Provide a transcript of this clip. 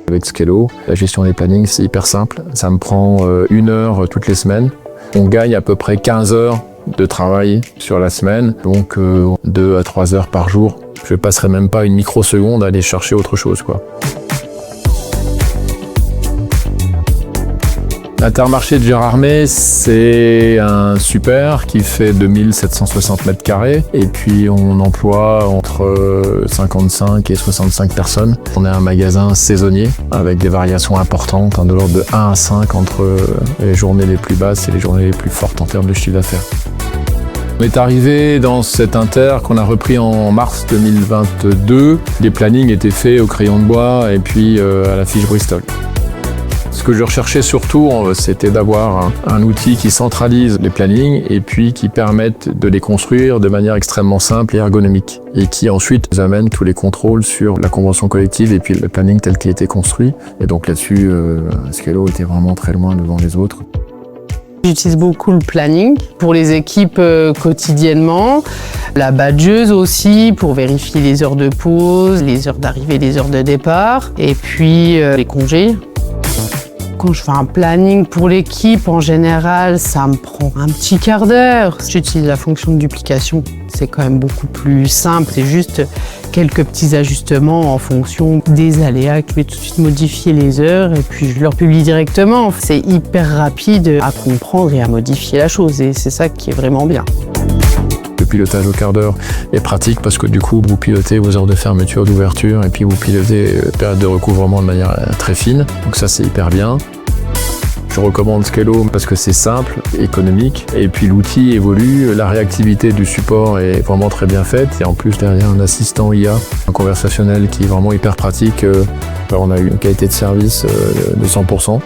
Avec Scalo, la gestion des plannings, c'est hyper simple. Ça me prend 1 heure toutes les semaines. On gagne à peu près 15 heures de travail sur la semaine, donc 2 à 3 heures par jour. Je ne passerai même pas une microseconde à aller chercher autre chose, quoi. L'Intermarché de Gérardmer, c'est un super qui fait 2760 mètres carrés et puis on emploie entre 55 et 65 personnes. On est un magasin saisonnier avec des variations importantes, de l'ordre de 1 à 5 entre les journées les plus basses et les journées les plus fortes en termes de chiffre d'affaires. On est arrivé dans cet Inter qu'on a repris en mars 2022. Les plannings étaient faits au crayon de bois et puis à la fiche Bristol. Ce que je recherchais surtout, c'était d'avoir un outil qui centralise les plannings et puis qui permette de les construire de manière extrêmement simple et ergonomique et qui ensuite nous amène tous les contrôles sur la convention collective et puis le planning tel qu'il a été construit. Et donc là-dessus, Scalo était vraiment très loin devant les autres. J'utilise beaucoup le planning pour les équipes quotidiennement, la badgeuse aussi pour vérifier les heures de pause, les heures d'arrivée, les heures de départ et puis les congés. Quand je fais un planning pour l'équipe, en général, ça me prend un petit quart d'heure. J'utilise la fonction de duplication. C'est quand même beaucoup plus simple. C'est juste quelques petits ajustements en fonction des aléas. Je vais tout de suite modifier les heures et puis je leur publie directement. C'est hyper rapide à comprendre et à modifier la chose. Et c'est ça qui est vraiment bien. Le pilotage au quart d'heure est pratique parce que du coup, vous pilotez vos heures de fermeture, d'ouverture et puis vous pilotez la période de recouvrement de manière très fine. Donc ça, c'est hyper bien. Je recommande Scalo parce que c'est simple, économique et puis l'outil évolue. La réactivité du support est vraiment très bien faite et en plus derrière un assistant IA, un conversationnel qui est vraiment hyper pratique. On a eu une qualité de service de 100%.